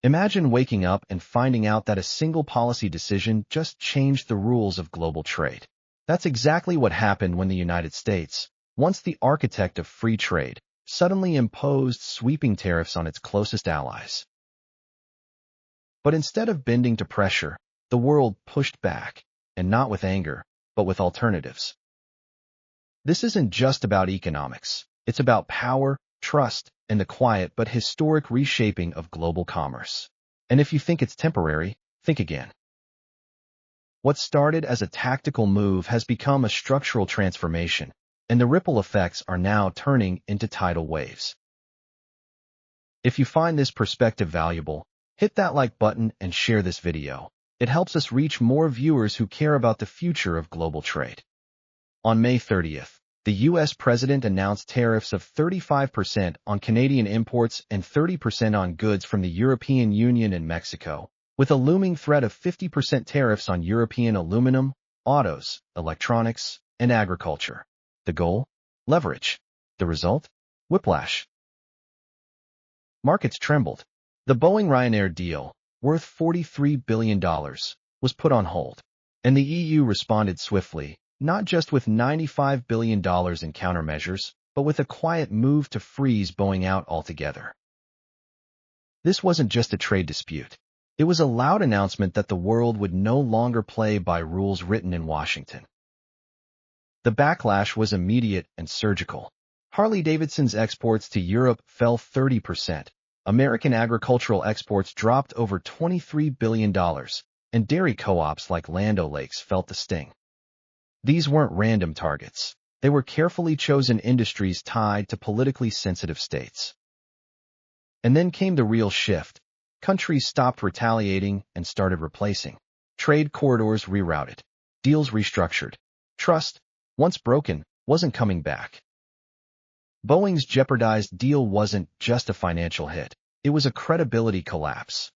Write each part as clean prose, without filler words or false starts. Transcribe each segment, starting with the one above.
Imagine waking up and finding out that a single policy decision just changed the rules of global trade. That's exactly what happened when the United States, once the architect of free trade, suddenly imposed sweeping tariffs on its closest allies. But instead of bending to pressure, the world pushed back, and not with anger, but with alternatives. This isn't just about economics. It's about power, trust, and the quiet but historic reshaping of global commerce. And if you think it's temporary, think again. What started as a tactical move has become a structural transformation, and the ripple effects are now turning into tidal waves. If you find this perspective valuable, hit that like button and share this video. It helps us reach more viewers who care about the future of global trade. On May 30th, the U.S. President announced tariffs of 35% on Canadian imports and 30% on goods from the European Union and Mexico, with a looming threat of 50% tariffs on European aluminum, autos, electronics, and agriculture. The goal? Leverage. The result? Whiplash. Markets trembled. The Boeing-Ryanair deal, worth $43 billion, was put on hold, and the EU responded swiftly, not just with $95 billion in countermeasures, but with a quiet move to freeze Boeing out altogether. This wasn't just a trade dispute. It was a loud announcement that the world would no longer play by rules written in Washington. The backlash was immediate and surgical. Harley-Davidson's exports to Europe fell 30%. American agricultural exports dropped over $23 billion, and dairy co-ops like Land O'Lakes felt the sting. These weren't random targets. They were carefully chosen industries tied to politically sensitive states. And then came the real shift. Countries stopped retaliating and started replacing. Trade corridors rerouted. Deals restructured. Trust, once broken, wasn't coming back. Boeing's jeopardized deal wasn't just a financial hit. It was a credibility collapse.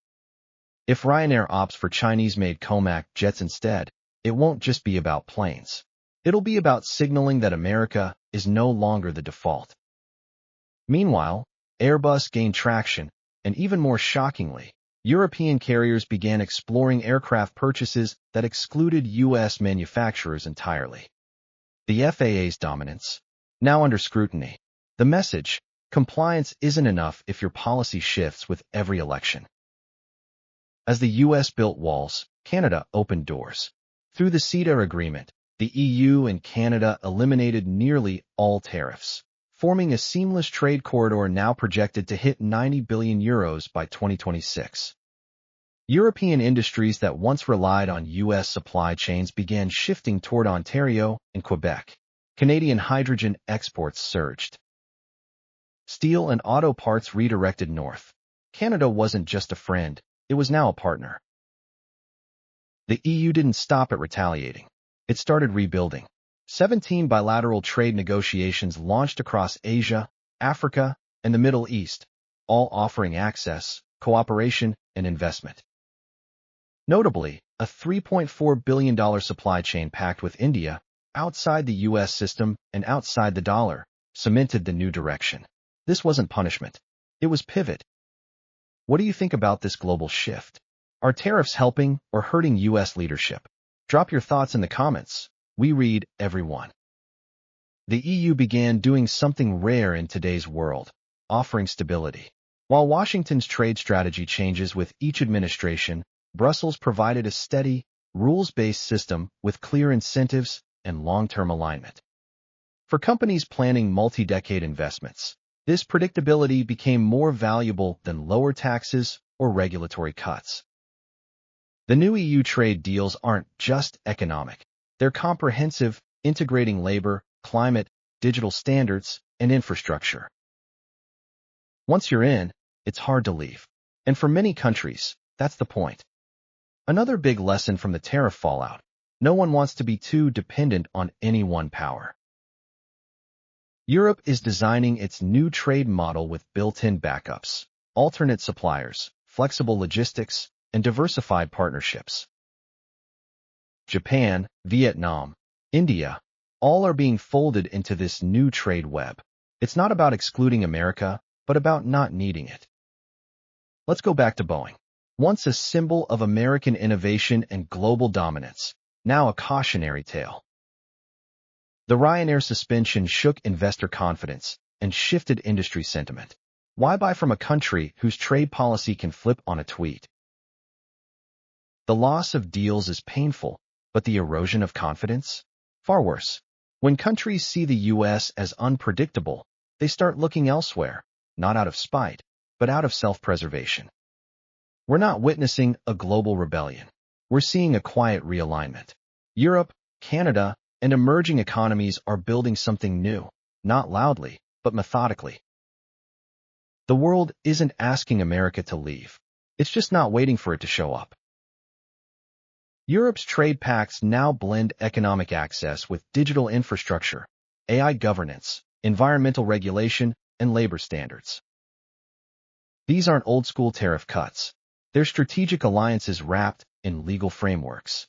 If Ryanair opts for Chinese-made Comac jets instead, it won't just be about planes. It'll be about signaling that America is no longer the default. Meanwhile, Airbus gained traction, and even more shockingly, European carriers began exploring aircraft purchases that excluded U.S. manufacturers entirely. The FAA's dominance, now under scrutiny. The message: compliance isn't enough if your policy shifts with every election. As the U.S. built walls, Canada opened doors. Through the CETA agreement, the EU and Canada eliminated nearly all tariffs, forming a seamless trade corridor now projected to hit €90 billion by 2026. European industries that once relied on U.S. supply chains began shifting toward Ontario and Quebec. Canadian hydrogen exports surged. Steel and auto parts redirected north. Canada wasn't just a friend, it was now a partner. The EU didn't stop at retaliating. It started rebuilding. 17 bilateral trade negotiations launched across Asia, Africa, and the Middle East, all offering access, cooperation, and investment. Notably, a $3.4 billion supply chain pact with India, outside the U.S. system and outside the dollar, cemented the new direction. This wasn't punishment. It was pivot. What do you think about this global shift? Are tariffs helping or hurting U.S. leadership? Drop your thoughts in the comments. We read every one. The EU began doing something rare in today's world, offering stability. While Washington's trade strategy changes with each administration, Brussels provided a steady, rules-based system with clear incentives and long-term alignment. For companies planning multi-decade investments, this predictability became more valuable than lower taxes or regulatory cuts. The new EU trade deals aren't just economic. They're comprehensive, integrating labor, climate, digital standards, and infrastructure. Once you're in, it's hard to leave. And for many countries, that's the point. Another big lesson from the tariff fallout: no one wants to be too dependent on any one power. Europe is designing its new trade model with built-in backups, alternate suppliers, flexible logistics, and diversified partnerships. Japan, Vietnam, India, all are being folded into this new trade web. It's not about excluding America, but about not needing it. Let's go back to Boeing. Once a symbol of American innovation and global dominance, now a cautionary tale. The Ryanair suspension shook investor confidence and shifted industry sentiment. Why buy from a country whose trade policy can flip on a tweet? The loss of deals is painful, but the erosion of confidence? Far worse. When countries see the U.S. as unpredictable, they start looking elsewhere, not out of spite, but out of self-preservation. We're not witnessing a global rebellion. We're seeing a quiet realignment. Europe, Canada, and emerging economies are building something new, not loudly, but methodically. The world isn't asking America to leave. It's just not waiting for it to show up. Europe's trade pacts now blend economic access with digital infrastructure, AI governance, environmental regulation, and labor standards. These aren't old-school tariff cuts. They're strategic alliances wrapped in legal frameworks.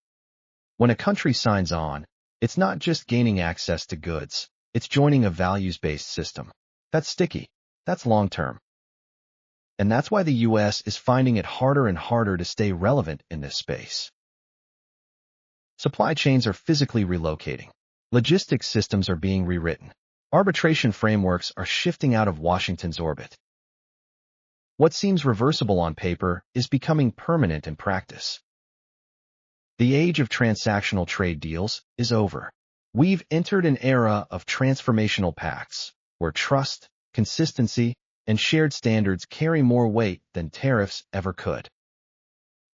When a country signs on, it's not just gaining access to goods, it's joining a values-based system. That's sticky. That's long-term. And that's why the U.S. is finding it harder and harder to stay relevant in this space. Supply chains are physically relocating. Logistics systems are being rewritten. Arbitration frameworks are shifting out of Washington's orbit. What seems reversible on paper is becoming permanent in practice. The age of transactional trade deals is over. We've entered an era of transformational pacts, where trust, consistency, and shared standards carry more weight than tariffs ever could.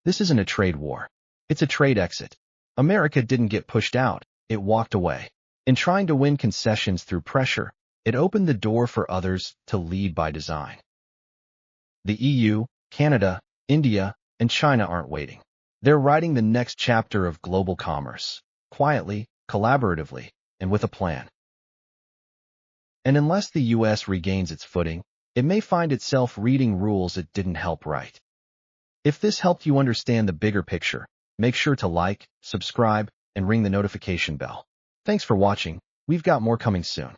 This isn't a trade war. It's a trade exit. America didn't get pushed out, it walked away. In trying to win concessions through pressure, it opened the door for others to lead by design. The EU, Canada, India, and China aren't waiting. They're writing the next chapter of global commerce, quietly, collaboratively, and with a plan. And unless the U.S. regains its footing, it may find itself reading rules it didn't help write. If this helped you understand the bigger picture, make sure to like, subscribe, and ring the notification bell. Thanks for watching. We've got more coming soon.